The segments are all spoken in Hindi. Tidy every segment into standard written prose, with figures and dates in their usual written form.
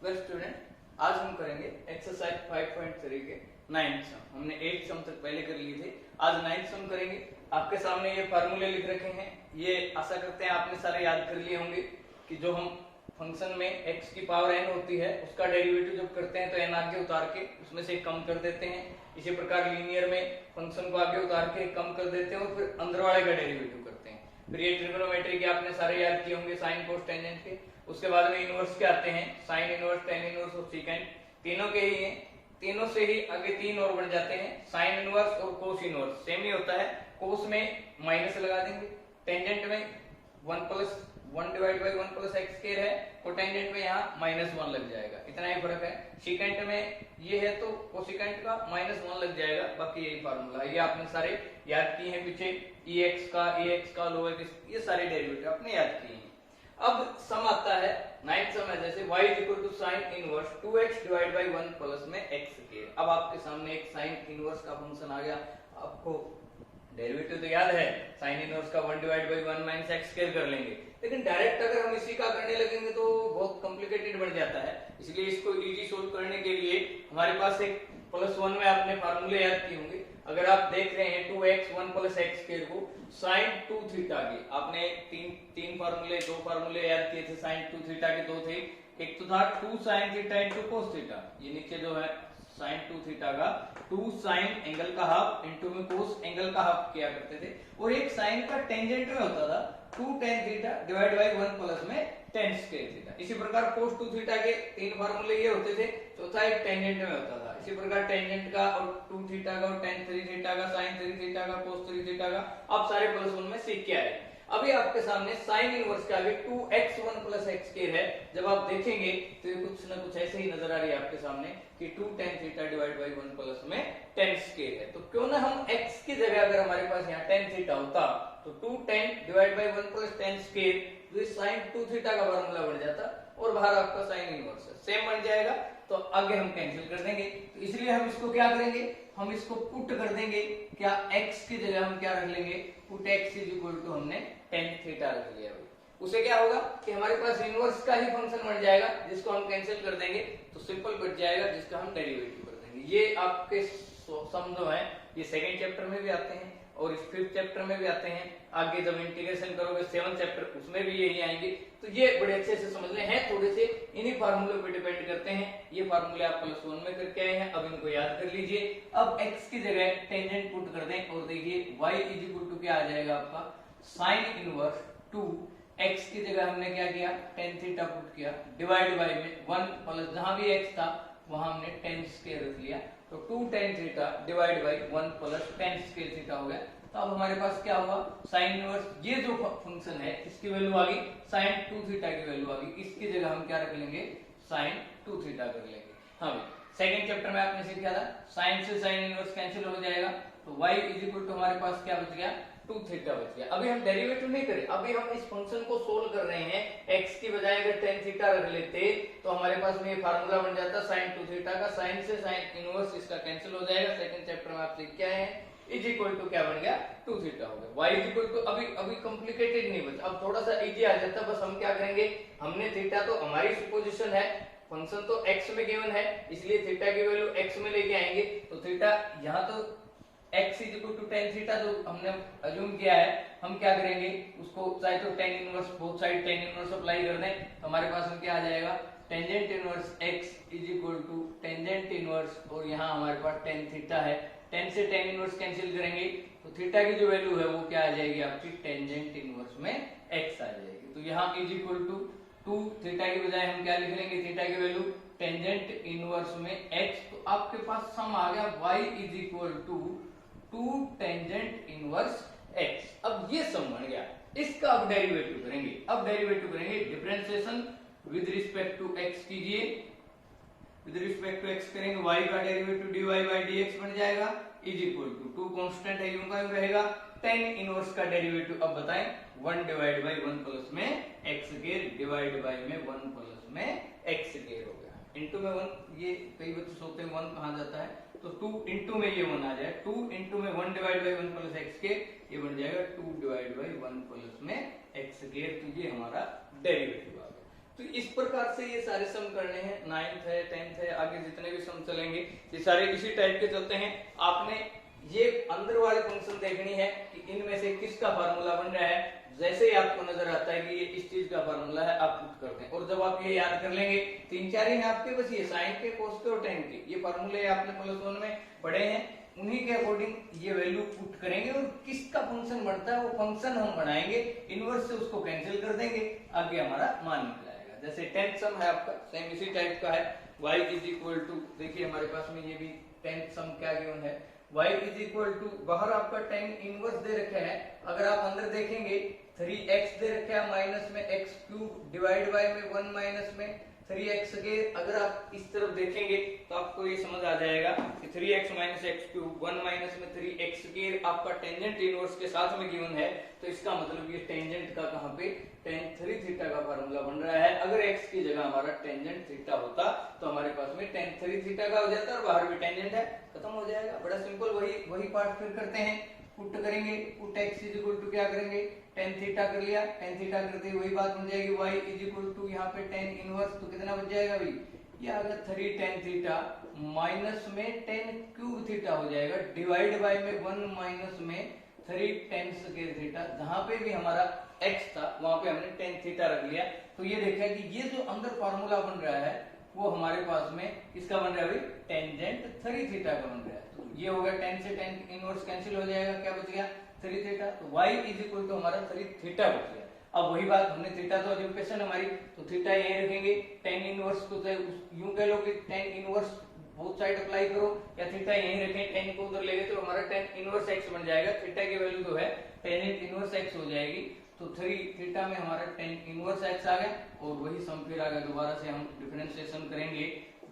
वेल स्टूडेंट, आज हम करेंगे एक्सरसाइज 5.3 के 9th सम। हमने 8th सम तक पहले कर लिए थे, आज 9th सम करेंगे। आपके सामने ये फार्मूले लिख रखे हैं, ये आशा करते हैं आपने सारे याद कर लिए होंगे कि जो हम फंक्शन में x की पावर n होती है उसका डेरिवेटिव जब करते हैं तो n आगे उतार के उसमें से कम कर देते हैं। इसी प्रकार लीनियर में फंक्शन को आगे उतार के कम कर देते हैं और फिर अंदर वाले का डेरिवेटिव करते हैं। फिर ये ट्रिग्नोमेट्री के आपने सारे याद किए होंगे, साइन कोस टेंजेंट के। उसके बाद में इनवर्स के आते हैं, साइन इनवर्स, टेन इनवर्स और सीकेंट, तीनों के ही हैं। तीनों से ही आगे तीन और बन जाते हैं, साइन इनवर्स और कोस इनवर्स। सेम ही होता है, कोस में माइनस लगा देंगे, टेंजेंट में 1 plus 1 divide by 1 plus x square है, कोटेंजेंट में यहाँ -1 लग जाएगा, इतना ही फर्क है। सीकेंट में ये है तो कोसिकेंट का -1 लग जाएगा, बाकी यही फार्मूला है। ये आपने सारे याद किए हैं पीछे, एक्स का लोअर ये सारे डेरिवेटिव आपने याद किए हैं। अब सम आता है 9th सम है, जैसे y equal to sine inverse 2x divide by 1 plus में x स्क्वायर। अब आपके सामने एक साइन इनवर्स का फंक्शन आ गया, आपको डेरिवेटिव तो याद है, साइन इनवर्स का 1 divide by 1 minus x square कर लेंगे। लेकिन डायरेक्ट अगर हम इसी का करने लगेंगे तो बहुत कॉम्प्लिकेटेड बन जाता है, इसलिए इसको इजी सोल्व करने के लिए हमारे पास एक +1 में आपने फार्मूले याद किए होंगे। अगर आप देख रहे हैं 2x 1 प्लस एक्स स्क्वायर को साइन 2 थीटा के, आपने दो फार्मूले याद किए थे, साइन 2 थीटा के दो थे। एक तो था 2 sine theta into cos theta, ये नीचे जो है साइन 2 थीटा का 2 साइन एंगल का हाफ इनटू में कोस एंगल का हाफ किया करते थे, और एक साइन का टेंजेंट में होता था 2 tan theta divide by 1 plus में tan स्क्वायर थीटा। इसी प्रकार कोस 2 थीटा के तीन फार्मूले ये होते थे, चौथा एक टेंजेंट में होता था। इसी प्रकार टेंजेंट का और 2 थीटा का और tan 3 थीटा का, sin 3 थीटा का, cos 3 थीटा का आप सारे +1 में सीख के आए। अभी आपके सामने साइन इनवर्स का भी 2x 1 प्लस एक्स स्क्वायर है। जब आप देखेंगे तो ये कुछ ना कुछ ऐसे ही नजर आ रही है आपके सामने कि 2 tan theta divide by 1 plus में tan स्क्वायर है। तो क्यों ना हम x की जगह अगर हमारे पास यहाँ tan थीटा होता तो 2 tan divide by 1 plus tan square, तो ये sin 2 थीटा का फार्मूला बन जाता और बाहर आपका साइन इनवर्स है, सेम बन जाएगा। तो आगे हम कैंसिल कर देंगे, तो इसलिए हम इसको क्या करेंगे, हम इसको पुट कर देंगे। क्या x की जगह हम क्या रख लेंगे, put x is equal to हमने tan थीटा रख लिया। उसे क्या होगा कि हमारे पास इनवर्स का ही फंक्शन बन जाएगा, जिसको हम कैंसिल कर देंगे तो सिंपल बच जाएगा, जिसका हम डेरिवेटिव कर देंगे। ये आपके सम जो है ये सेकंड चैप्टर में भी आते हैं और इस 5th चैप्टर में भी आते हैं। आगे जब इंटीग्रेशन करोगे 7th चैप्टर उसमें भी यही आएंगे। तो ये बड़े अच्छे से समझ ले हैं, थोड़े से इन्हीं फार्मूले पे डिपेंड करते हैं। ये फार्मूले आप +1 में करके आए हैं, अब इनको याद कर लीजिए। अब x की जगह टेंजेंट पुट कर दें और देखिए y इज इक्वल टू क्या आ जाएगा आपका साइन इनवर्स 2, x की जगह हमने क्या किया tan थीटा पुट किया, डिवाइड बाय में 1 प्लस जहां भी x था वहां हमने tan स्क्वायर रख लिया, तो 2 tan theta divide by 1 plus tan square theta हो गया। तो अब हमारे पास क्या हुआ, साइन इनवर्स ये जो फंक्शन है इसकी वैल्यू आ गई साइन 2 थीटा की वैल्यू आ गई, इसकी जगह हम क्या रख लेंगे साइन 2 थीटा कर लेंगे। हाँ, सेकंड चैप्टर में आपने सीखा था साइन से साइन इनवर्स कैंसिल हो जाएगा, तो y इज इक्वल टू हमारे पास क्या बच गया 2 थीटा बच गया। अभी हम डेरिवेटिव नहीं करें, अभी हम इस फंक्शन को सोल्व कर रहे हैं। x की बजाय अगर tan थीटा रख लेते तो हमारे पास में ये फार्मूला बन जाता sin 2 थीटा का, sin से sin इनवर्स इसका कैंसिल हो जाएगा। सेकंड चैप्टर में आप सीख के आए हैं, इज इक्वल टू क्या बन गया 2 थीटा हो गया। y इज इक्वल टू अभी कॉम्प्लिकेटेड नहीं बचा, अब थोड़ा सा इजी आ जाता। बस हम क्या करेंगे, हमने थीटा तो हमारी सुपोजिशन है, फंक्शन तो x में गिवन है, इसलिए थीटा की वैल्यू x में लेके आएंगे। तो थीटा यहाँ तो x is equal to tan theta जो हमने अज्यूम किया है, हम क्या करेंगे उसको चाहे तो tan inverse both side tan inverse apply कर दें, तो हमारे पास में क्या आ जाएगा tangent inverse x is equal to tangent inverse, और यहाँ हमारे पास tan थीटा है, tan से tan इनवर्स कैंसिल करेंगे तो थीटा की जो वैल्यू है वो क्या आ जाएगी आपकी टेंजेंट इनवर्स में x आ जाएगी। तो यहाँ इज इक्वल टू 2 थीटा की बजाय हम क्या लिख लेंगे थीटा की वैल्यू टेंजेंट इनवर्स में x, तो आपके पास सम आ गया y is equal to 2 tangent inverse x। अब ये सम बन गया, इसका अब डेरिवेटिव करेंगे। अब डेरिवेटिव करेंगे, differentiation with respect to x कीजिए, विद रिस्पेक्ट टू x करेंगे, y का डेरिवेटिव dy बाय dx बन जाएगा इज इक्वल टू 2 कांस्टेंट है यूं का यूं रहेगा, tan इनवर्स का डेरिवेटिव अब बताएं 1 डिवाइड बाय 1 प्लस में x स्क्वायर डिवाइड बाय में 1 प्लस में x स्क्वायर हो गया, इनटू में 1, ये कई बच्चे सोचते हैं 1 कहां जाता है, तो 2 इनटू में ये 1 आ जाए, 2 इनटू में 1 divide by 1 plus x square, ये बन जाएगा 2 डिवाइड बाय 1 प्लस में x स्क्वायर। तो ये हमारा डेरिवेटिव आ गया। तो इस प्रकार से ये सारे सम करने हैं, 9th है 10th है, आगे जितने भी सम चलेंगे ये सारे इसी टाइप के चलते हैं। आपने ये अंदर वाले फंक्शन देखनी है कि इनमें से किसका फार्मूला बन रहा है। जैसे ही आपको नजर आता है कि ये इस चीज का फार्मूला है, आप पुट करते हैं। और जब आप ये याद कर लेंगे, 3-4 ही हैं आपके बस, ये साइन के, कोस के और टेन के, ये फार्मूले आपने +1 में पढ़े हैं, उन्हीं के अकॉर्डिंग ये वैल्यू पुट करेंगे और किसका फंक्शन बढ़ता है वो फंक्शन हम बनाएंगे, इनवर्स से उसको कैंसिल कर देंगे, आगे हमारा मान निकल आएगा। जैसे 10th सम है आपका, सेम इसी टाइप का है, y इज इक्वल टू, देखिए हमारे पास में ये भी 10th सम क्या गिवन है, y इज इक्वल टू, बाहर आपका tan इनवर्स दे रखा है, अगर आप अंदर देखेंगे 3x दे रखा है माइनस में x क्यूब डिवाइड बाय में 1 माइनस में 3x के, अगर आप इस तरफ देखेंगे तो आपको ये समझ आ जाएगा कि 3x minus x cube 1 minus में 3x के आपका टेंजेंट इनवर्स के साथ में गिवन है, तो इसका मतलब ये टेंजेंट का कहां पे tan 3 थीटा का फार्मूला बन रहा है। अगर x की जगह हमारा टेंजेंट थीटा होता तो हमारे पास में tan 3 थीटा का हो जाता और बाहर भी टेंजेंट है, खत्म हो जाएगा। बड़ा सिंपल, वही पार्ट फिर करते हैं, पुट करेंगे, put x is equal to क्या करेंगे tan थीटा कर लिया, tan थीटा करते ही वही बात बन जाएगी y इज इक्वल टू यहाँ पे tan इनवर्स, तो कितना बच जाएगा भाई, ये आ गया 3 tan थीटा माइनस में tan क्यूब थीटा हो जाएगा डिवाइड बाय में 1 माइनस में 3 tan स्क्वायर थीटा, जहां पे भी हमारा x था वहां पे हमने tan थीटा रख लिया। तो ये देखा कि ये जो अंदर फार्मूला बन रहा है वो हमारे पास में किसका बन रहा है भाई, टेंजेंट 3 थीटा का बन रहा है। तो ये हो गया tan से tan इनवर्स कैंसिल हो जाएगा, क्या बच गया 3 थीटा, तो y इज इक्वल टू हमारा 3 थीटा बच गया। अब वही बात, हमने थीटा तो इक्वेशन हमारी, तो थीटा यहीं रखेंगे, tan इनवर्स को यूं कह लो कि tan inverse both side apply करो, या थीटा यहीं रखें, tan को उधर ले गए तो हमारा tan इनवर्स x बन जाएगा, थीटा की वैल्यू जो है tan इनवर्स x हो जाएगी, तो 3 थीटा में हमारा tan इनवर्स x आ गया। और वही सम फिर आ गया, दोबारा से हम डिफरेंशिएशन करेंगे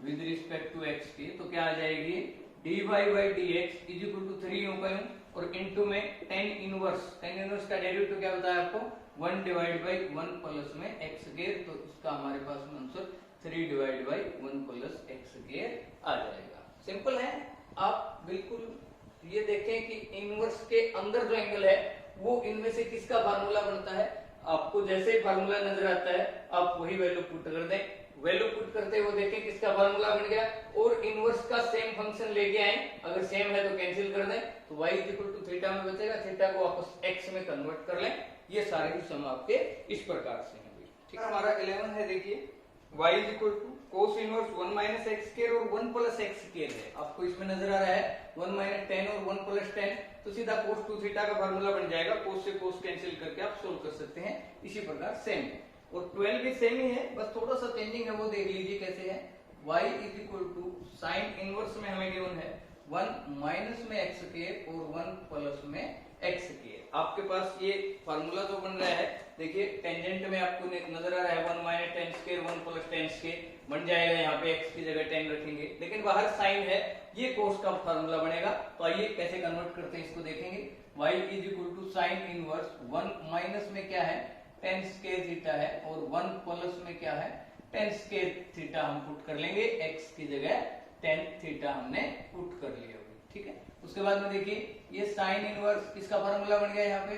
विद रिस्पेक्ट टू x की, तो क्या आ जाएगी dy by dx is equal to 3 यूं का यूं, और इनटू में tan इनवर्स का डेरिवेटिव क्या बताया आपको 1 डिवाइड बाय 1 प्लस में x स्क्वायर, तो इसका हमारे पास में answer 3 divide by 1 plus x square आ जाएगा। सिंपल है, आप बिल्कुल ये देखें कि इनवर्स के अंदर जो एंगल है वो इनमें से किसका फार्मूला बनता है, आपको जैसे ही फार्मूला नजर आता है आप वही वैल्यू पुट कर दें, वैल्यू पुट करते हुए देखें किसका फार्मूला बन गया, और इनवर्स का सेम फंक्शन लेके आए, अगर सेम है तो कैंसिल कर दें, तो y is equal to theta में बचेगा, थीटा को वापस x में कन्वर्ट कर लें। ये सारे ही सम आपके इस प्रकार से हैं। ठीक है, हमारा 11 है, देखिए y is equal to cos inverse 1 minus x square और 1 प्लस एक्स स्क्वायर है, आपको इसमें नजर आ रहा है 1 माइनस 10 और 1 प्लस 10, तो सीधा cos 2 थीटा का फार्मूला बन जाएगा, cos से cos कैंसिल करके आप सोल्व कर सकते हैं। इसी प्रकार सेम है, और 12 भी सेम ही है, बस थोड़ा सा चेंजिंग है, वो देख लीजिए कैसे है। y is equal to sine inverse में हमें गिवन है 1 माइनस में एक्स स्क्वायर और 1 प्लस में एक्स स्क्वायर। आपके पास ये फार्मूला जो बन रहा है, देखिए टेंजेंट में आपको नजर आ रहा है 1 minus ten square 1 plus ten square बन जाएगा, यहाँ पे x की जगह 10 रखेंगे, लेकिन बाहर साइन है, ये cos का फार्मूला बनेगा। तो आइए कैसे कन्वर्ट करते हैं इसको देखेंगे। y is equal to sine inverse 1 minus में क्या है tan स्क्वायर थीटा है, और 1 प्लस में क्या है tan स्क्वायर थीटा हम पुट कर लेंगे, x की जगह tan थीटा हमने पुट कर लिया। ठीक है, उसके बाद में देखिए ये साइन इनवर्स किसका फार्मूला बन गया, यहाँ पे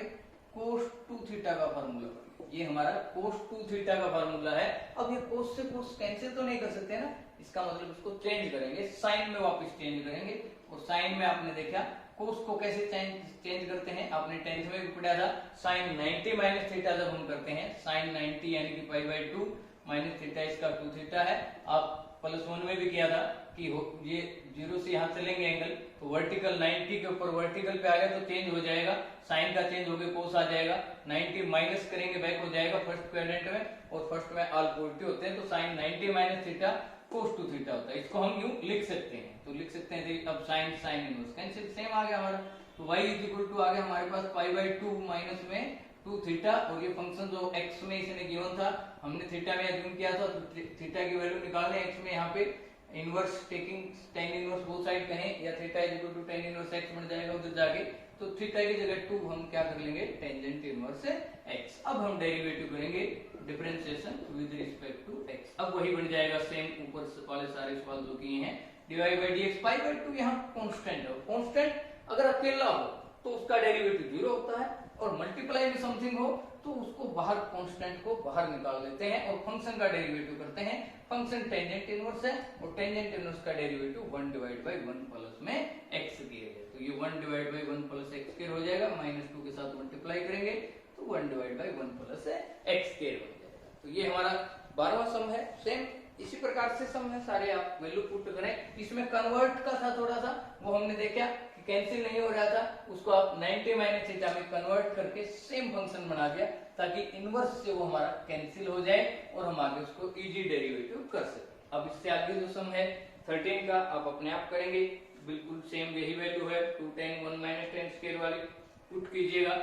cos 2 थीटा का फार्मूला बन गया, ये हमारा cos 2 थीटा का फार्मूला है। अब ये cos से cos कैंसिल तो नहीं कर सकते ना, इसका मतलब इसको चेंज करेंगे, साइन में वापस चेंज करेंगे, और साइन में आपने देखा cos को कैसे चेंज करते हैं, आपने 10th में भी पढ़ा था, साइन 90 माइनस थीटा जब हम करते हैं, साइन 90 यानी कि पाई बाय 2 माइनस थीटा इसका 2 थीटा है। आप +1 में भी किया था कि ये 0 से यहाँ चलेंगे एंगल, तो वर्टिकल 90 के ऊपर वर्टिकल पे आ गया तो चेंज हो जाएगा, साइन का चेंज हो गया कोस आ जाएगा, 90 माइनस करेंगे बैक हो जाएगा फर्स्ट क्वाड्रेंट में, और फर्स्ट में ऑल पॉजिटिव होते हैं, तो sine 90 minus theta cos 2 theta होता है। इसको हम यूं लिख सकते हैं, तो लिख सकते हैं अब sine sine inverse cancel same आ गया हमारा, तो y इज इक्वल टू आ गया हमारे पास पाई बाय 2 माइनस में 2 थीटा, और ये फंक्शन जो x में इसने गिवन था हमने थीटा में अज्यूम किया था, तो थीटा की वैल्यू निकालने x में यहाँ पे inverse taking tan inverse both side कहें, या theta is equal to tan inverse x बन जाएगा उधर जाके, तो थीटा की जगह 2 हम क्या कर लेंगे टेंजेंट इनवर्स x। अब हम डेरिवेटिव करेंगे differentiation with respect to x, अब वही बन जाएगा सेम ऊपर वाले सारे सवाल जो किए हैं, dy by dx pi by 2 यहाँ कांस्टेंट है, कांस्टेंट अगर अकेला हो तो उसका डेरिवेटिव 0 होता है, और मल्टीप्लाई में समथिंग हो तो उसको बाहर कांस्टेंट को बाहर निकाल देते हैं और फंक्शन का डेरिवेटिव करते हैं। फंक्शन टेंजेंट इनवर्स है और टेंजेंट इनवर्स का डेरिवेटिव 1 डिवाइड बाय 1 प्लस में x स्क्वायर है, तो ये 1 divide by 1 plus x square हो जाएगा, -2 के साथ मल्टीप्लाई करेंगे तो 1 divide by 1 plus x square हो जाएगा। तो ये हमारा 12वां सम है। सेम इसी प्रकार से सम है सारे, आप वैल्यू पुट करें। इसमें कन्वर्ट का था थोड़ा सा, वो हमने देखा कि कैंसिल नहीं हो रहा था, उसको आप 90 माइनस थीटा में कन्वर्ट करके सेम फंक्शन बना दिया ताकि इनवर्स से वो हमारा कैंसिल हो जाए और हम आगे उसको इजी डेरिवेटिव कर सके। अब इससे आगे जो सम है 13 का आप अपने आप करेंगे, बिल्कुल सेम यही वैल्यू है 2 tan 1 माइनस tan स्क्वायर वाली पुट कीजिएगा।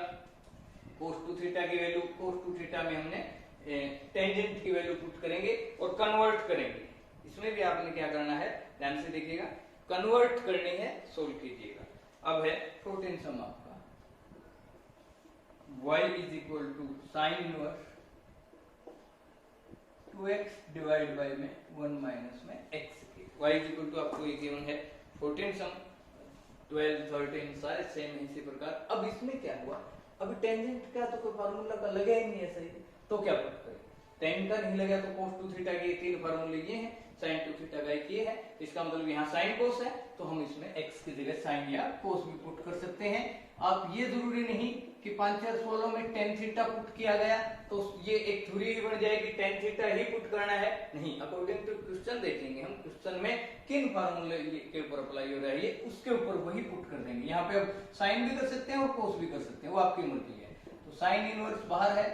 cos 2 थीटा की वैल्यू cos 2 थीटा में हमने टेंजेंट की वैल्यू पुट करेंगे और कन्वर्ट करेंगे। इसमें भी आपने क्या करना है, ध्यान से देखिएगा, कन्वर्ट करनी है, सोल्व कीजिएगा। अब है 14 सम आपका, y is equal to sine inverse 2x divide by में 1 माइनस में x के। y इज इक्वल टू आपको ये गिवन है 14 सम, 12 13 सारे सेम इसी प्रकार। अब इसमें क्या हुआ, अभी टेंजेंट का तो कोई फार्मूला का लगा ही नहीं है सही, तो क्या पुट करें, टेन का नहीं लगा तो cos 2 थीटा के तीन फार्मूले ये हैं, sin 2 थीटा का एक ये है, इसका मतलब यहाँ sin cos है, तो हम इसमें x की जगह sin या cos भी पुट कर सकते हैं। आप ये जरूरी नहीं कि 5-4-16 में tan थीटा पुट किया गया तो ये एक थ्योरी ही बन जाएगी tan थीटा ही पुट करना है, नहीं, अकॉर्डिंग टू क्वेश्चन देखेंगे हम क्वेश्चन में किन फार्मूले के ऊपर अप्लाई हो रहा है ये, उसके ऊपर वही पुट कर देंगे। यहाँ पे अब sin भी कर सकते हैं और cos भी कर सकते हैं, वो आपकी मर्जी है। तो sin इनवर्स बाहर है,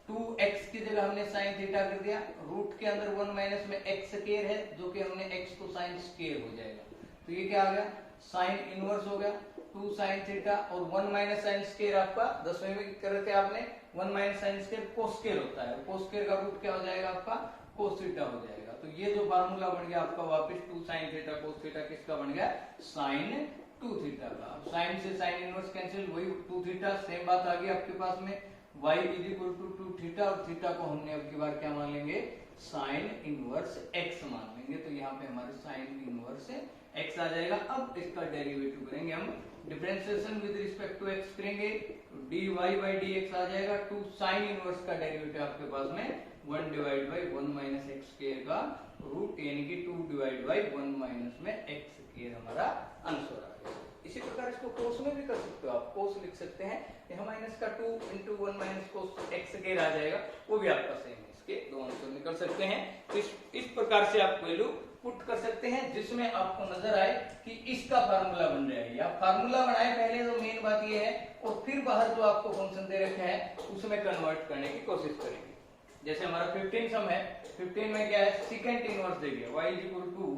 2x की जगह हमने sin थीटा कर दिया, रूट के अंदर 1 माइनस में x स्क्वायर है जो कि हमने x को sin स्क्वायर हो जाएगा, तो ये क्या आ गया, sin इनवर्स हो गया 2 sin थीटा और 1 माइनस sin स्क्वायर आपका 10वें में कर रखे आपने 1 minus sin square cos square होता है, cos स्क्वायर का रूट क्या हो जाएगा आपका cos थीटा हो जाएगा। तो ये जो फार्मूला बन गया आपका वापस 2 sin थीटा cos थीटा किसका बन गया, sin 2 थीटा का। अब sin से sin इनवर्स कैंसिल, वही 2 थीटा, सेम बात आ गई आपके पास में, y is equal to 2 theta और थीटा को हमने अब की बार क्या मान लेंगे, साइन इनवर्स x मान लेंगे, तो यहाँ पे हमारे साइन इनवर्स x आ जाएगा। अब इसका डेरिवेटिव करेंगे हम, differentiation with respect to x करेंगे तो dy बाई dx आ जाएगा, 2 साइन इनवर्स का डेरिवेटिव आपके पास में 1 divide by 1 minus x square का रूट यानी कि 2 डिवाइड बाई 1 माइनस में x स्क्वायर हमारा आंसर आ गया। इसी प्रकार इसको कोस में भी कर सकते हो आप, कोस लिख सकते हैं, यहाँ माइनस का 2 into 1 minus cos x square आ जाएगा, वो भी आपका सेम है, इसके दो आंसर निकल सकते हैं। तो इस प्रकार से आप वैल्यू पुट कर सकते हैं जिसमें आपको नजर आए कि इसका फार्मूला बन रहा है, या फार्मूला बनाए पहले, तो मेन बात ये है, और फिर बाहर जो आपको फंक्शन दे रखा है उसमें कन्वर्ट करने की कोशिश करेंगे। जैसे हमारा 15 सम है, 15 में क्या है, सेकंड इनवर्स दे दिया, y is equal to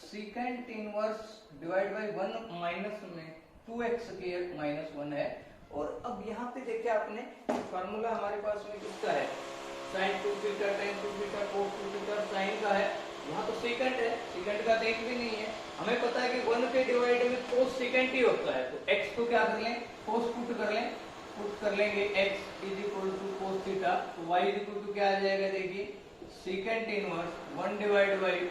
second inverse divide by 1 minus में 2x स्क्वायर माइनस 1 है। और अब यहाँ पे देखिए आपने फार्मूला हमारे पास में किसका है, sin 2 theta tan 2 theta cos 2 theta sin का है, यहाँ तो सेकंड है, सेकंड का तो एक भी नहीं है, हमें पता है कि 1 के डिवाइड में cos सेकंड ही होता है, तो x को क्या कर लें, cos पुट कर लें, पुट कर लेंगे x is equal to cos theta, तो y इज इक्वल टू क्या आ जाएगा, देखिए second inverse 1 divide by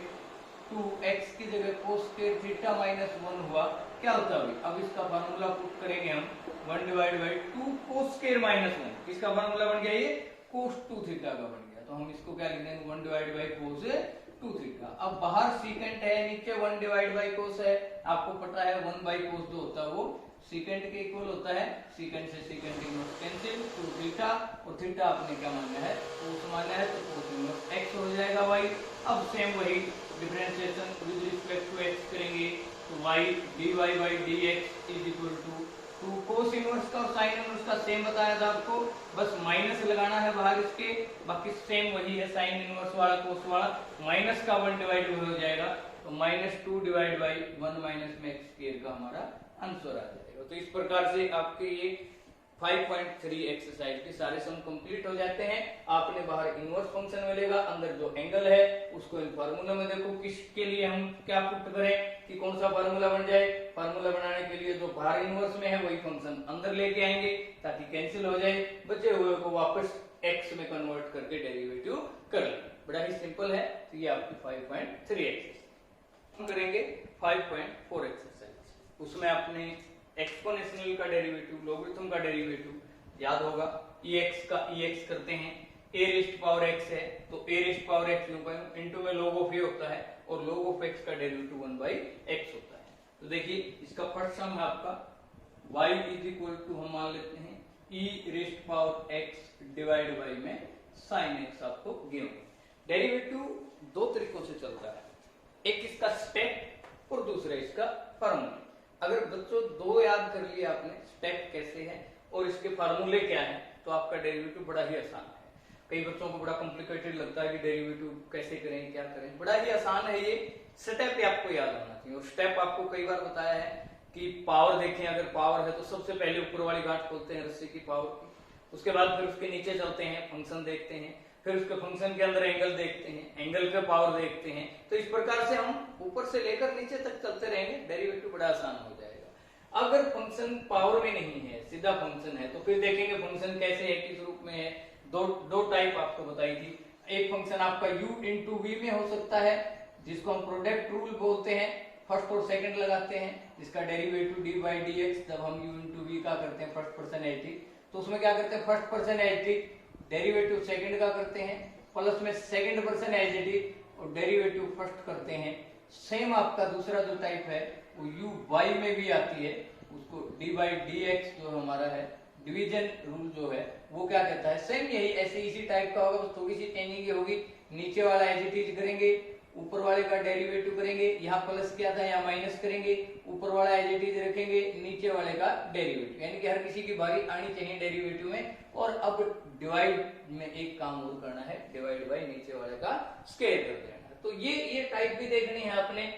2 x की जगह cos स्क्वायर थीटा माइनस 1 हुआ, क्या होता है, अब इसका फार्मूला पुट करेंगे हम 1 divide by 2 cos square minus 1, किसका फार्मूला बन गया, ये cos 2 थीटा का बन गया, तो हम इसको क्या लिख देंगे 1 डिवाइड बाई cos 2 थीटा। अब बाहर सेकंड है, नीचे 1 डिवाइड बाई cos है, आपको पता है 1 बाई cos 2 होता है, वो सेकंड के इक्वल होता है, सेकंड से सेकंड इनवर्स कैंसिल, 2 थीटा और थीटा आपने क्या मानना है, cos मानना है, तो cos इनवर्स x हो जाएगा y। अब सेम वही differentiation with respect to x करेंगे, तो y dy by dx is equal to 2 cos inverse का और sin इनवर्स का सेम बताया था आपको, बस माइनस लगाना है बाहर इसके, बाकी सेम वही है, sin इनवर्स वाला cos वाला, माइनस का 1 डिवाइड हो जाएगा, तो -2 डिवाइड बाई 1 माइनस में x स्क्वायर का हमारा आंसर आ जाएगा। तो इस प्रकार से आपके ये 5.3 एक्सरसाइज के सारे सम कंप्लीट हो जाते हैं। आपने बाहर इनवर्स फंक्शन मिलेगा, अंदर जो एंगल है उसको इन फार्मूला में देखो किसके लिए हम क्या पुट करें कि कौन सा फार्मूला बन जाए। फार्मूला बनाने के लिए जो बाहर इनवर्स में है वही फंक्शन अंदर लेके आएंगे ताकि कैंसिल हो जाए, बचे हुए को वापस x में कन्वर्ट करके डेरिवेटिव कर लेंगे। बड़ा ही सिंपल है। तो ये आपकी 5.3 एक्सरसाइज। हम करेंगे 5.4 एक्सरसाइज। उसमें आपने एक्सपोनेंशियल का डेरिवेटिव, लॉगरिथम का डेरिवेटिव याद होगा, एक्स करते हैं, ए रेस्ट पावर एक्स है तो ए रेस्ट पावर एक्स इंटू में log ऑफ ए होता है और log ऑफ एक्स का डेरिवेटिव 1/x होता है। तो देखिए इसका फर्स्ट सम है आपका y इज इक्वल टू हम मान लेते हैं e raised power x divide by में साइन x आपको गिवन। डेरिवेटिव दो तरीकों से चलता है, एक इसका स्टेप और दूसरा इसका फॉर्मूला। अगर बच्चों दो याद कर लिया आपने, स्टेप कैसे है और इसके फार्मूले क्या है, तो आपका डेरिवेटिव बड़ा ही आसान है। कई बच्चों को बड़ा कॉम्प्लिकेटेड लगता है कि डेरिवेटिव कैसे करें क्या करें, बड़ा ही आसान है ये। स्टेप ही आपको याद होना चाहिए और स्टेप आपको कई बार बताया है कि पावर देखें, अगर पावर है तो सबसे पहले ऊपर वाली गांठ खोलते हैं रस्सी की पावर की, उसके बाद फिर उसके नीचे चलते हैं, फंक्शन देखते हैं, फिर उसके फंक्शन के अंदर एंगल देखते हैं, एंगल पे पावर देखते हैं। तो इस प्रकार से हम ऊपर से लेकर नीचे तक चलते रहेंगे, डेरिवेटिव बड़ा आसान हो जाएगा। अगर फंक्शन पावर में नहीं है, सीधा फंक्शन है, तो फिर देखेंगे फंक्शन कैसे है, किस रूप में है। दो टाइप आपको बताई थी, एक फंक्शन आपका u इंटू वी में हो सकता है, जिसको हम प्रोडक्ट रूल बोलते हैं, फर्स्ट और सेकंड लगाते हैं, जिसका derivative D by D x, जब हम u इंटू वी का करते हैं फर्स्ट पर्सन एडिटिव, तो उसमें क्या करते हैं first person additive, derivative second का करते हैं, प्लस में सेकंड पर्सन एडिटिव और डेरिवेटिव फर्स्ट करते हैं। सेम आपका दूसरा जो टाइप है वो u y में भी आती है, उसको डी बाई डी एक्स जो हमारा है डिवीजन रूल जो है वो क्या कहता है, सेम यही ऐसे इसी टाइप का होगा, बस थोड़ी सी चेंजिंग होगी। नीचे वाला एज इट इज करेंगे, ऊपर वाले का डेरिवेटिव करेंगे, यहाँ प्लस किया था यहाँ माइनस करेंगे, ऊपर वाला एज इट इज रखेंगे, नीचे वाले का डेरिवेटिव, यानी कि हर किसी की बारी आनी चाहिए डेरिवेटिव में। और अब डिवाइड में एक काम और करना है, डिवाइड बाई नीचे वाले का स्क्वायर कर देना। तो ये टाइप भी देखनी है आपने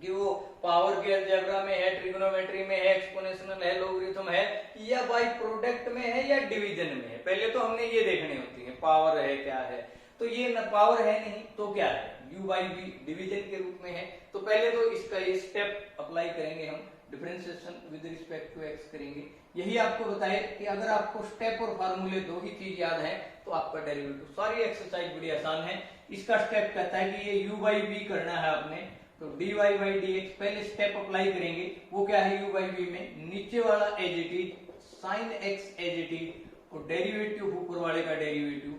कि वो पावर के अलजेब्रा में है, ट्रिग्नोमेट्री में है, एक्सपोनेंशियल है, लॉगरिथम है, या बाई प्रोडक्ट में है या डिवीजन में है। पहले तो हमने ये देखनी होती है पावर है क्या है, तो ये न पावर है नहीं तो क्या है, u बाई v डिवीजन के रूप में है। तो पहले तो इसका ये स्टेप अप्लाई करेंगे हम, differentiation with respect to x करेंगे। यही आपको बताए कि अगर आपको स्टेप और फार्मूले दो ही चीज याद है तो आपका डेरिवेटिव, सारी एक्सरसाइज बड़ी आसान है। इसका स्टेप कहता है कि ये u बाई v करना है आपने, तो dy बाई dx पहले स्टेप अप्लाई करेंगे। वो क्या है u बाई v में, नीचे वाला as it is, sine x as it is और डेरिवेटिव ऊपर वाले का डेरिवेटिव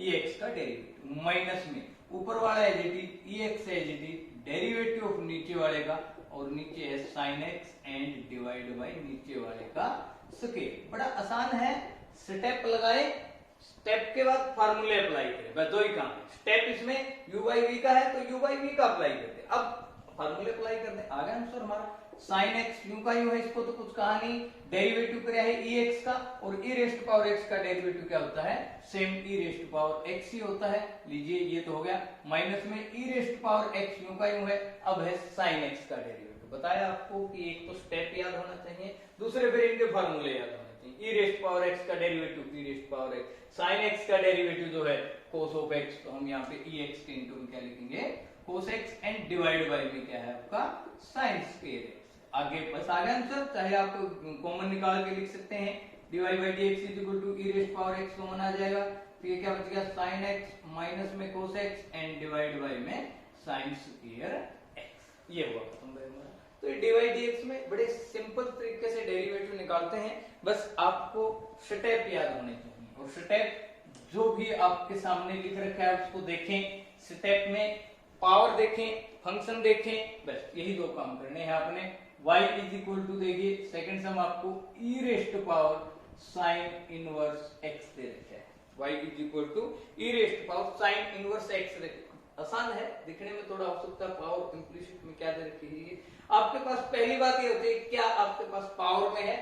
ex का डेरिवेटिव, माइनस में ऊपर वाला as it is ex as it is derivative of नीचे वाले का, और नीचे है sine x and divide by नीचे वाले का स्क्वायर। बड़ा आसान है, स्टेप लगाए, स्टेप के बाद फार्मूले अप्लाई करें, बस दो ही काम है। स्टेप इसमें u बाई v का है तो u बाई v का अप्लाई करते हैं, अब फार्मूले अप्लाई कर दें, आ गया आंसर हमारा। साइन x u का u है, इसको तो कुछ कहा नहीं, डेरिवेटिव क्या है ex का, और e रेस्ट पावर x का डेरिवेटिव क्या होता है, same e raised power x ही होता है। लीजिए ये तो हो गया, माइनस में e raised power x u का u है, अब है साइन x का डेरिवेटिव। बताया आपको कि एक तो स्टेप याद होना चाहिए, दूसरे फिर इनके फार्मूले याद होने चाहिए। e रेस्ट पावर x का derivative e raised power x, sine x का डेरिवेटिव जो है cos ऑफ x, तो हम यहाँ पे ex के इनटू में क्या लिखेंगे cos x and divide by में क्या है आपका sin स्क्वायर x। आगे बस आ गया आंसर, चाहे आप कॉमन निकाल के लिख सकते हैं, dy by dx is equal to e raised power x common आ जाएगा, तो ये क्या बच गया sin x माइनस में cos x and divide by में sin स्क्वायर x। ये हुआ खत्म भाई हमारा। तो ये dy dx में बड़े सिंपल तरीके से डेरिवेटिव निकालते हैं, बस आपको स्टेप याद होने चाहिए, और स्टेप जो भी आपके सामने लिख रखा है उसको देखें, स्टेप में पावर देखें, फंक्शन देखें, बस यही दो काम करने हैं आपने। y इज इक्वल टू देखिए सेकंड सम आपको e raised power sine inverse x दे रखा है, y is equal to e raised power sine inverse x। आसान है, दिखने में थोड़ा हो सकता है, पावर इंप्लिसिट में क्या दे रखी है आपके पास। पहली बात ये होती है क्या आपके पास पावर में है,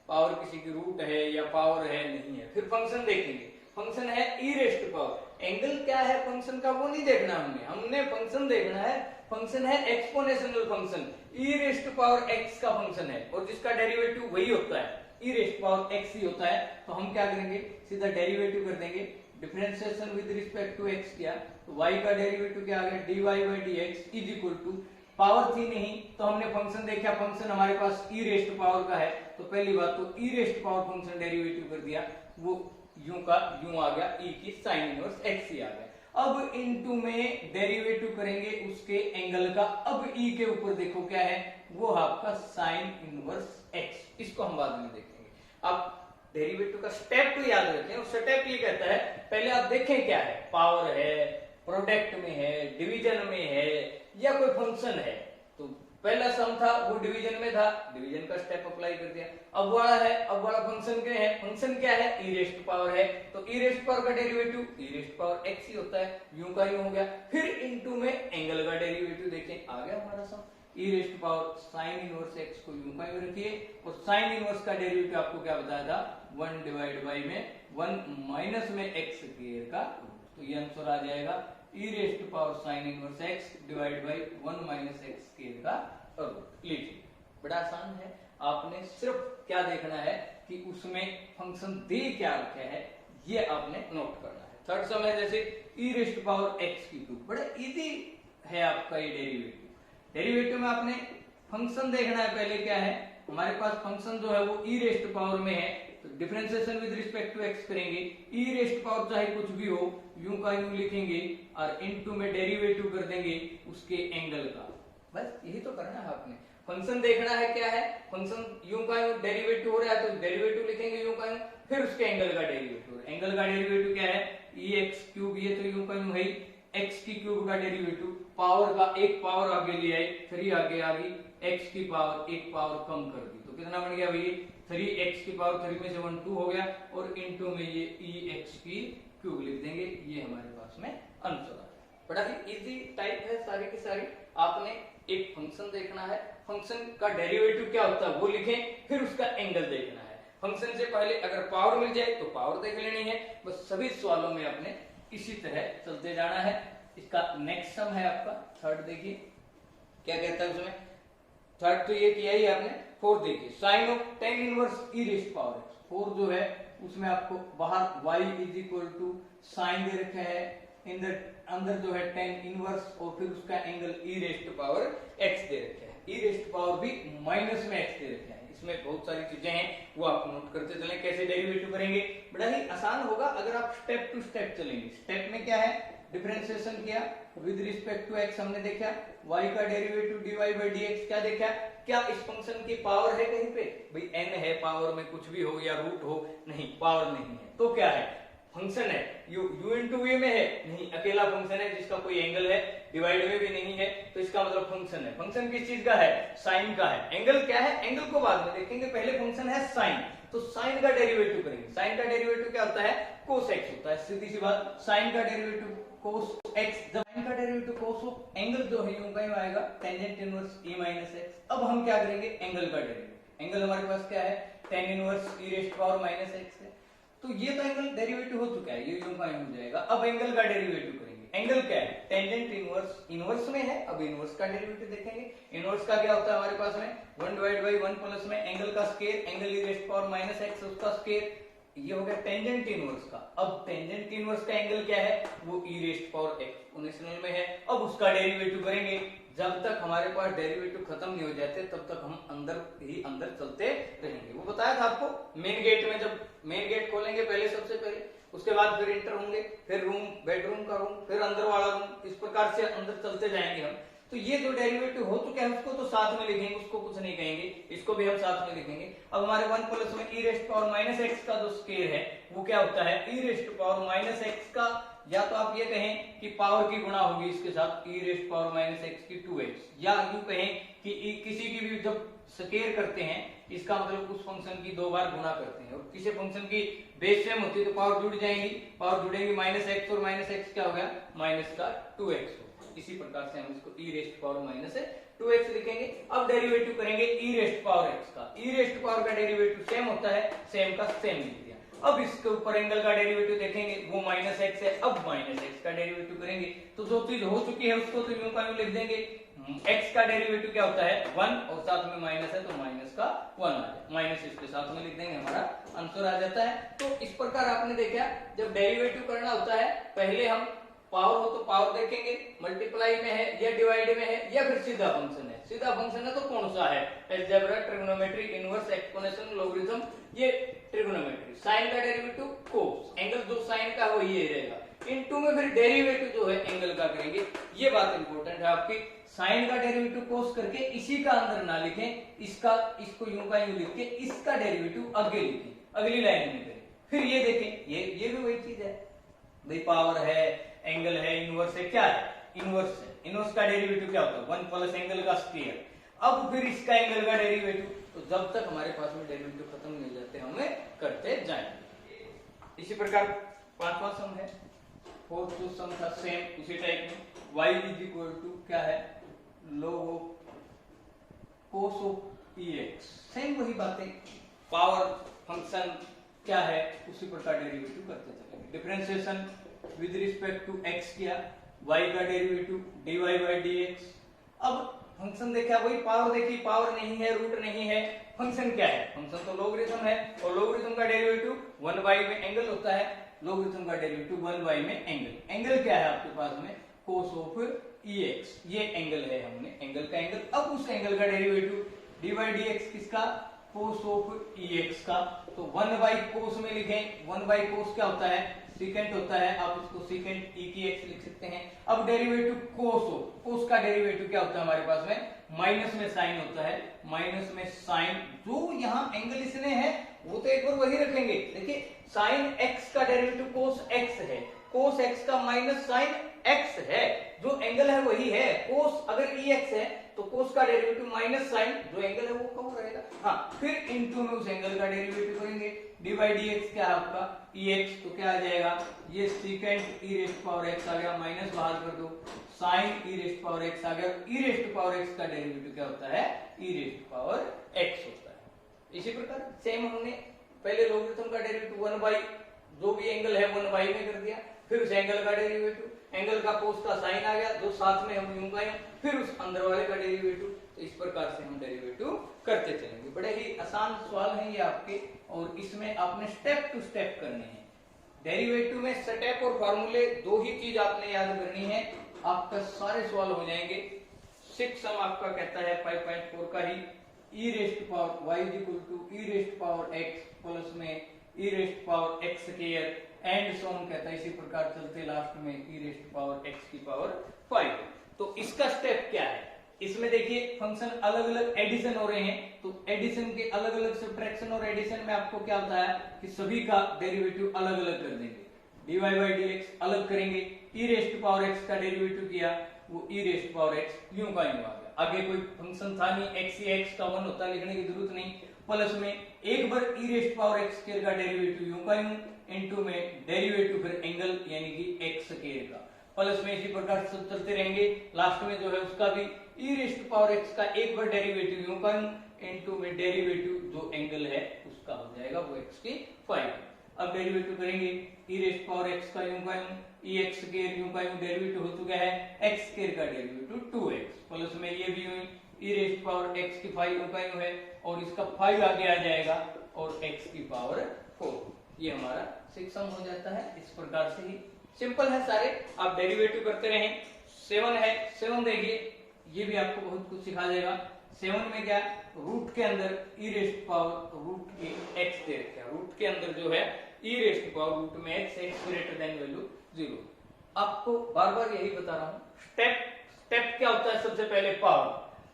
पावर किसी की रूट है या पावर है नहीं है। फिर फंक्शन देखेंगे, फंक्शन है e रेस्ट पावर, एंगल क्या है फंक्शन का वो नहीं देखना हमने फंक्शन देखना है। फंक्शन है exponential function, e raised power x का फंक्शन है, और जिसका डेरिवेटिव वही होता है, e रेस्ट पावर x ही होता है। तो हम क्या करेंगे, सीधा डेरिवेटिव कर देंगे, differentiation with respect to x किया, तो y का डेरिवेटिव क्या आ गया, dy by dx is equal to, power थी नहीं तो हमने फंक्शन देखा, फंक्शन हमारे पास e रेस्ट पावर का है, तो पहली बात तो e raised power function derivative कर दिया, वो यूं का यूं आ गया, e की साइन इनवर्स x ही आ गया। अब इनटू में डेरिवेटिव करेंगे उसके एंगल का, अब e के ऊपर देखो क्या है, वो आपका साइन इनवर्स x, इसको हम बाद में देखेंगे। अब डेरिवेटिव का स्टेप टू याद रखें। और स्टेप ये कहता है पहले आप देखें क्या है, पावर है, प्रोडक्ट में है, डिवीजन में है, या कोई फंक्शन है। तो पहला सम था वो डिवीजन में था, डिवीजन का स्टेप अप्लाई कर दिया। अब वाला है, अब वाला फंक्शन क्या है, फंक्शन क्या है, ई रेस्ट पावर है, तो ई रेस्ट पावर का derivative e raised power x ही होता है, यूं का यूं हो गया। फिर इनटू में एंगल का डेरिवेटिव देखें, आ गया हमारा sum, E raised power sine inverse X को यूं का यूं रखिए, और साइन इनवर्स का डेरिवेटिव आपको क्या बताया था, 1 डिवाइड बाई में 1 माइनस में एक्स स्क्वायर का, तो ये आंसर आ जाएगा E raised power sine inverse X divide by 1 minus x square का रूट। लीजिए बड़ा आसान है, आपने सिर्फ क्या देखना है कि उसमें फंक्शन दे क्या रखा है, ये आपने नोट करना है। थर्ड सम है जैसे ई रेस्ट पावर एक्स की 2, बड़ा इजी है आपका ये डेरिवेटिव। डेरिवेटिव में आपने फंक्शन देखना है, पहले क्या है हमारे पास फंक्शन जो है वो ई रेस्ट पावर में है, तो differentiation with respect to x करेंगे, ई रेस्ट पावर चाहे कुछ भी हो यूं का यूं लिखेंगे, और इनटू में डेरिवेटिव कर देंगे उसके एंगल का। बस यही तो करना है आपने, फंक्शन देखना है क्या है, फंक्शन यूं का यूं डेरिवेटिव हो रहा है तो डेरिवेटिव लिखेंगे यूं का यूं, फिर उसके एंगल का डेरिवेटिव। एंगल का डेरिवेटिव क्या है, ई एक्स क्यूब, ये तो यूं का यूं है, एक्स की क्यूब का डेरिवेटिव, पावर का एक पावर आगे ले आए, 3 आगे आ गई, एक्स की पावर एक पावर कम कर दी, तो कितना बन गया भाई 3x की पावर 3 में से 1 2 हो गया, और इनटू में ये ex की क्यूब लिख देंगे, ये हमारे पास में आंसर आ गया। बड़ा ही इजी टाइप है सारी की सारी। आपने एक फंक्शन देखना है, फंक्शन का डेरिवेटिव क्या होता है वो लिखें, फिर उसका एंगल देखना है। फंक्शन से पहले अगर पावर मिल जाए तो पावर देख लेनी है। बस सभी सवालों में आपने इसी तरह चलते जाना है। इसका नेक्स्ट सम है आपका थर्ड, देखिए क्या कहता है उसमें। थर्ड तो ये किया ही आपने। फोर्थ देखिए, sine of tan inverse E raised power X. Fourth जो है उसमें आपको बाहर y is equal to sine दे रखा है, अंदर जो है टेन इनवर्स, और फिर उसका angle E raised power X दे रखा है। ई रेस्ट पावर भी माइनस में एक्स दे रखा है। इसमें बहुत सारी चीजें हैं वो आप नोट करते चलें। कैसे डेरिवेटिव करेंगे, बड़ा ही आसान होगा अगर आप स्टेप टू स्टेप चलेंगे। स्टेप में क्या है, डिफरेंशिएशन किया विद रिस्पेक्ट टू एक्स, हमने देखा y का डेरिवेटिव dy बाई dx, क्या देखा, क्या इस फंक्शन की पावर है कहीं पे, भाई n है, पावर में कुछ भी हो या रूट हो, नहीं पावर नहीं है, तो क्या है फंक्शन है, u इंटू v में है, नहीं अकेला फंक्शन है जिसका कोई एंगल है, डिवाइड में भी नहीं है, तो इसका मतलब फंक्शन है। फंक्शन किस चीज का है, साइन का है। एंगल क्या है, एंगल को बाद में देखेंगे, पहले फंक्शन है साइन, तो साइन का डेरिवेटिव करेंगे। साइन का डेरिवेटिव क्या होता है, कोस एक्स होता है, सीधी सी बात। साइन का डेरिवेटिव कोस एक्स, जब साइन का डेरिवेटिव कोस ऑफ एंगल जो है यूं का यूं आएगा, tangent inverse e minus x. अब हम क्या करेंगे, एंगल का डेरिवेटिव। एंगल हमारे पास क्या है, tan inverse e raised power minus x है, तो ये तो एंगल डेरिवेटिव हो चुका है, ये यूं का यूं हो जाएगा। अब एंगल का डेरिवेटिव करेंगे। एंगल क्या है, टेंजेंट इनवर्स, इनवर्स में है, अब इनवर्स का डेरिवेटिव देखेंगे। इनवर्स का क्या होता है हमारे पास में 1 डिवाइड बाई 1 प्लस में एंगल का square, angle e raised power minus x उसका स्क्वायर, ये हो गया टेंजेंट इनवर्स का। अब टेंजेंट इनवर्स का एंगल क्या है, वो e raised power x exponential में है। अब उसका डेरिवेटिव करेंगे। जब तक हमारे पास डेरिवेटिव खत्म नहीं हो जाते तब तक हम अंदर ही अंदर चलते रहेंगे। वो बताया था आपको मेन गेट में, जब मेन गेट खोलेंगे पहले सबसे पहले, उसके बाद फिर इंटर होंगे, फिर रूम, बेडरूम का रूम, फिर अंदर वाला रूम, इस प्रकार से अंदर चलते जाएंगे हम। तो ये जो डेरिवेटिव हो चुका है उसको तो साथ में लिखेंगे, उसको कुछ नहीं कहेंगे, इसको भी हम साथ में लिखेंगे। अब हमारे 1 प्लस में e raised power minus x का जो स्क्वायर है वो क्या होता है, e raised power minus x का, या तो आप ये कहें कि पावर की गुणा होगी इसके साथ, e raised power minus x की 2x, या यूं कहें कि किसी की भी जब स्क्वायर करते हैं इसका मतलब उस फंक्शन की 2 बार गुणा करते हैं, और किसी फंक्शन की बेस सेम होती है तो पावर जुड़ जाएंगी, पावर जुड़ेंगी, माइनस एक्स और माइनस एक्स क्या हो गया, माइनस का 2x। इसी प्रकार से हम इसको e raised power minus 2x लिखेंगे। अब डेरिवेटिव करेंगे e रेस्ट पावर x का। e रेस्ट पावर का डेरिवेटिव सेम होता है, सेम का सेम लिख दिया। अब इसके ऊपर एंगल का डेरिवेटिव देखेंगे, वो माइनस एक्स है, अब माइनस एक्स का डेरिवेटिव करेंगे। तो जो चीज हो चुकी है उसको तो यूं का यूं लिख देंगे। x का डेरिवेटिव क्या होता है 1, और साथ में माइनस है तो माइनस का 1 आ जाए, माइनस इसके साथ में लिख देंगे, हमारा आंसर आ जाता है। तो इस प्रकार आपने देखा, जब डेरिवेटिव करना होता है पहले हम पावर हो तो पावर देखेंगे, मल्टीप्लाई में है या डिवाइड में है या फिर सीधा फंक्शन है। सीधा फंक्शन है तो कौन सा है, algebra, trigonometry, inverse, exponential, logarithm, ये ट्रिग्नोमेट्री। साइन का डेरिवेटिव कोस, एंगल जो साइन का वो ये रहेगा, इनटू में फिर डेरिवेटिव जो है एंगल का करेंगे। ये बात इंपॉर्टेंट है आपकी, साइन का डेरिवेटिव कोस करके इसी का अंदर ना लिखें, इसका इसको यूं का यूं लिख के इसका डेरिवेटिव आगे लिखें। अगली लाइन में करें। फिर ये देखें, ये भी वही चीज है भाई, पावर है, एंगल है, इनवर्स है, क्या है, इनवर्स है। इनवर्स का डेरिवेटिव क्या होता है, 1 प्लस एंगल का स्क्वायर। अब फिर इसका एंगल का डेरिवेटिव, तो जब तक हमारे पास में डेरिवेटिव खत्म नहीं हो जाते हमें करते जाएंगे। इसी प्रकार पांचवा सम है, फोर्थ जो सम था सेम उसी टाइप में, y इज इक्वल टू क्या है, log of cos of ex, same वही बातें, पावर फंक्शन क्या है उसी प्रकार डेरिवेटिव करते चलेंगे। Differentiation with respect to x किया, y का डेरिवेटिव dy बाई dx। अब फंक्शन देखा, वही पावर देखी, पावर नहीं है, रूट नहीं है, फंक्शन क्या है, फंक्शन तो लोगरिथम है, और लोगरिथम का डेरिवेटिव 1 बाई में एंगल होता है, लोगरिथम का डेरिवेटिव 1 बाई में एंगल। एंगल क्या है आपके पास में, cos ऑफ ex, ये एंगल है, हमने एंगल का एंगल। अब उस एंगल का डेरिवेटिव dy dx किसका, cos ऑफ ex का, तो 1 बाई cos में लिखें, 1 बाई cos क्या होता है, सीकेंट होता है, आप इसको सीकेंट e की x लिख सकते हैं। अब डेरिवेटिव cos का डेरिवेटिव क्या होता है हमारे पास में, माइनस में साइन होता है, माइनस में साइन, जो यहाँ एंगल इसने है वो तो एक बार वही रखेंगे। देखिए साइन x का डेरिवेटिव cos x है, cos x का माइनस साइन x है, जो एंगल है वही है। cos अगर ex है तो cos का डेरिवेटिव माइनस साइन, जो एंगल है वो कब रहेगा, हाँ, फिर इनटू में उस एंगल का डेरिवेटिव करेंगे। dy dx क्या है आपका ex, तो क्या आ जाएगा, ये secant e raised power x आ गया, माइनस बाहर कर दो, sine e raised power x आ गया, e रेस्ट पावर x का डेरिवेटिव क्या होता है, e रेस्ट पावर x होता है। इसी प्रकार सेम हमने पहले लोगरिथम का डेरिवेटिव 1 बाई जो भी एंगल है 1 बाई में कर दिया, फिर उस एंगल का डेरिवेटिव, एंगल का cos का साइन आ गया, जो साथ में हम यूं का फिर उस अंदर वाले का डेरिवेटिव। तो इस प्रकार से हम डेरिवेटिव करते चलेंगे। बड़े ही आसान सवाल हैं ये आपके, और इसमें आपने स्टेप टू स्टेप करने हैं। डेरिवेटिव में स्टेप और फॉर्मूले दो ही चीज आपने याद करनी है, आपका सारे सवाल हो जाएंगे। 6 सम आपका कहता है 5.4 का ही, e raised power y is equal to e raised power x plus में e raised power x square and so on कहता है। इसी प्रकार चलते लास्ट में e रेस्ट पावर x की पावर 5। तो इसका स्टेप क्या है, इसमें देखिए फंक्शन अलग अलग एडिशन हो रहे हैं, तो एडिशन के अलग अलग सब्ट्रैक्शन और एडिशन में आपको क्या होता है कि सभी का डेरिवेटिव अलग अलग कर देंगे। dy बाई dx अलग करेंगे, e रेस्ट पावर x का डेरिवेटिव किया, वो e रेस्ट पावर x यूं का यूं आ गया। आगे कोई फंक्शन था नहीं, x ही x का 1 होता, लिखने की जरूरत नहीं, प्लस में एक बार e raised power x square का डेरिवेटिव यूं का यूं, इनटू में डेरिवेटिव फिर एंगल यानी कि x स्क्वायर का, प्लस में इसी प्रकार सब चलते रहेंगे। लास्ट में जो है उसका भी e रेस्ट पावर x का एक बार डेरिवेटिव यूं का यूं, इनटू में डेरिवेटिव जो एंगल है उसका हो जाएगा वो x की 5। अब डेरिवेटिव करेंगे, e रेस्ट पावर x का यूं का यूं, ex स्क्वायर यूं का यूं, डेरिवेटिव हो चुका है x स्क्वायर का डेरिवेटिव 2x, प्लस में ये भी यूं e रेस्ट पावर x की 5 यूं का यूं है, और इसका 5 आगे आ जाएगा, और x की पावर 4। ये हमारा 6 सम हो जाता है। इस प्रकार से ही सिंपल है सारे, आप डेरिवेटिव करते रहें। 7 है, 7 देखिए, ये भी आपको बहुत कुछ सिखा देगा। 7 में क्या, रूट के अंदर e रेस्ट पावर रूट के x दे रखा है, रूट के अंदर जो है e रेस्ट पावर रूट में x ग्रेटर देन वैल्यू 0। आपको बार बार यही बता रहा हूं, स्टेप क्या होता है, सबसे पहले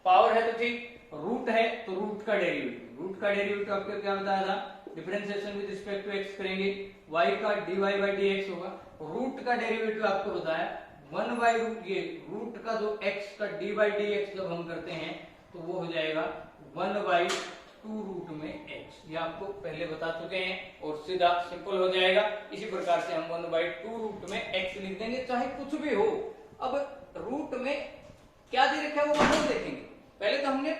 पावर है तो ठीक, रूट है तो रूट का डेरिवेटिव आपको क्या बताया था, differentiation with respect to x करेंगे, y का dy बाई dx होगा, रूट का डेरिवेटिव आपको बताया 1 बाई रूट, ये रूट का जो x का dy बाई dx जब हम करते हैं तो वो हो जाएगा 1 बाई 2 रूट में x, ये आपको पहले बता चुके हैं, और सीधा सिंपल हो जाएगा। इसी प्रकार से हम 1 बाई 2 रूट में x लिख देंगे, चाहे कुछ भी हो। अब रूट में क्या दे रखा है वो बाद में देखेंगे, पहले तो हमने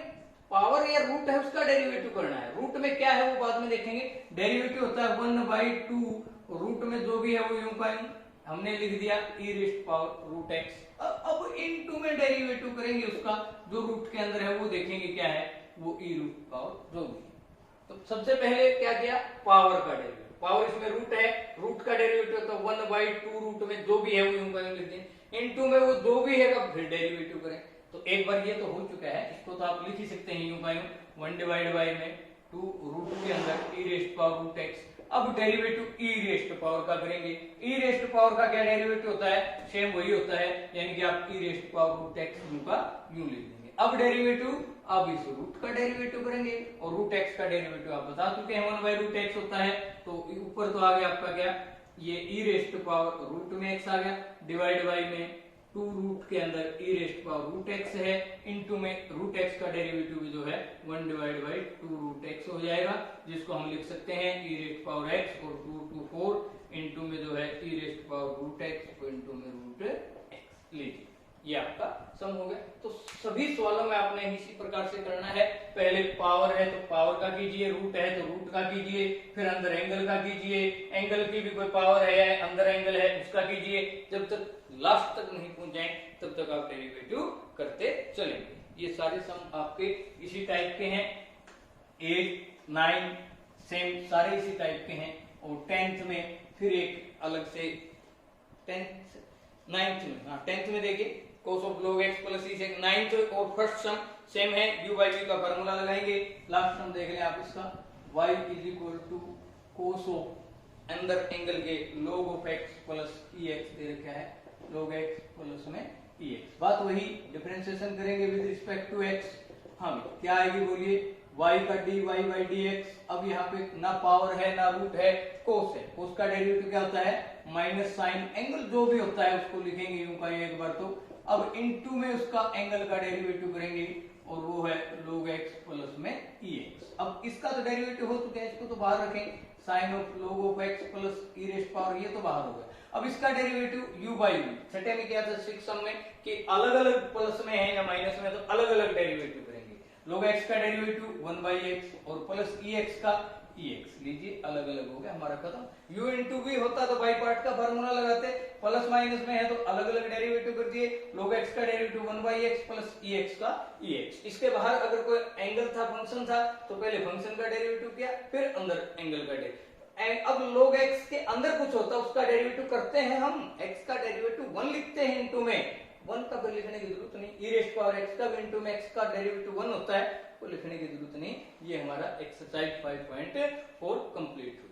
पावर या रूट है उसका डेरिवेटिव करना है, रूट में क्या है वो बाद में देखेंगे। डेरिवेटिव होता है 1 बाई 2, रूट में जो भी है वो यूं का यूं हमने लिख दिया e raised power root x। अब इनटू में डेरिवेटिव करेंगे उसका, जो रूट के अंदर है वो देखेंगे क्या है, वो e रूट पावर जो भी है। तो सबसे पहले क्या किया, पावर का डेरिवेटिव, पावर इसमें रूट है, रूट का डेरिवेटिव होता है 1 बाई 2 रूट में जो भी है वो यूं का यूं लिख दें, इनटू में वो जो भी है फिर डेरिवेटिव करें। तो एक बार ये तो हो चुका है, इसको तो आप लिख ही सकते हैं यूं का यूं, 1 डिवाइड बाई में 2 रूट के अंदर e raised power root x। अब डेरिवेटिव ई रेस्ट पावर का करेंगे। ई रेस्ट पावर का क्या डेरिवेटिव होता है, सेम वही होता है, यानी कि आप E raised power root X U का यूं लिख देंगे। अब डेरिवेटिव, अब इस रूट का डेरिवेटिव करेंगे और रूट एक्स का डेरिवेटिव आप बता चुके हैं 1 बाय रूट एक्स होता है, तो ऊपर तो आ गया आपका क्या, ये ई रेस्ट पावर रूट में एक्स आ गया, डिवाइड बाई में 2 रूट के अंदर ई रेस्ट पावर रूट एक्स है, इनटू में रूट एक्स का डेरिवेटिव जो है 1 डिवाइड बाई 2 रूट एक्स हो जाएगा, जिसको हम लिख सकते हैं ई रेस्ट पावर एक्स और 2 to 4 इनटू में जो है E raised power root X into में रूट एक्स। लीजिए ये आपका सम हो गया। तो सभी सवालों में आपने इसी प्रकार से करना है, पहले पावर है तो पावर का कीजिए, रूट है तो रूट का कीजिए, फिर अंदर एंगल का कीजिए, एंगल की भी कोई पावर है अंदर एंगल है उसका कीजिए, जब तक लास्ट तक नहीं पहुंच जाए तब तक आप डेरिवेटिव करते चलेंगे। ये सारे सम आपके इसी टाइप के हैं, 8, 9 सेम सारे इसी टाइप के हैं, और 10th में फिर एक अलग से 9th में, हाँ 10th में देखिए cos of log x plus E से 9th और फर्स्ट सम सेम है, u बाई v का फार्मूला लगाएंगे। लास्ट सम देख लें आप इसका, y is equal to cos of अंदर एंगल के log of x plus E X दे रखा है, log x प्लस में ई एक्स, बात वही डिफरेंशिएशन करेंगे विद रिस्पेक्ट टू x, हाँ क्या आएगी बोलिए, y का dy बाई dx। अब यहाँ पे ना पावर है ना रूट है, cos है, cos का डेरिवेटिव क्या होता है माइनस साइन एंगल जो भी होता है उसको लिखेंगे यूं का एक बार तो, अब इनटू में उसका एंगल का डेरिवेटिव करेंगे और वो है log x प्लस में ई एक्स। अब इसका तो डेरिवेटिव हो चुका है, इसको तो बाहर रखें, sine of log of x plus e raised power, ये तो बाहर हो गया। अब इसका डेरिवेटिव u बाई v, छठे में क्या था 6 सम में कि अलग अलग प्लस में है या माइनस में, तो अलग अलग डेरिवेटिव करेंगे। log x का डेरिवेटिव 1 बाई एक्स और प्लस ई एक्स का ई एक्स, लीजिए अलग अलग हो गया हमारा खत्म। u इंटू v होता तो बाई पार्ट का फार्मूला लगाते, प्लस माइनस में है तो अलग अलग डेरिवेटिव कर दिए, log x का derivative 1 by x plus E x का ई एक्स। इसके बाहर अगर कोई एंगल था फंक्शन था तो पहले फंक्शन का डेरिवेटिव किया, फिर अंदर एंगल का डेरिवेटिव। अब log x के अंदर कुछ होता है उसका डेरिवेटिव करते हैं हम, x का डेरिवेटिव 1 लिखते हैं इनटू में, 1 का फिर लिखने की जरूरत नहीं, ई रेस्ट पावर x का इनटू में x का डेरिवेटिव 1 होता है, वो लिखने की जरूरत नहीं। ये हमारा एक्सरसाइज 5.4 कंप्लीट हुई।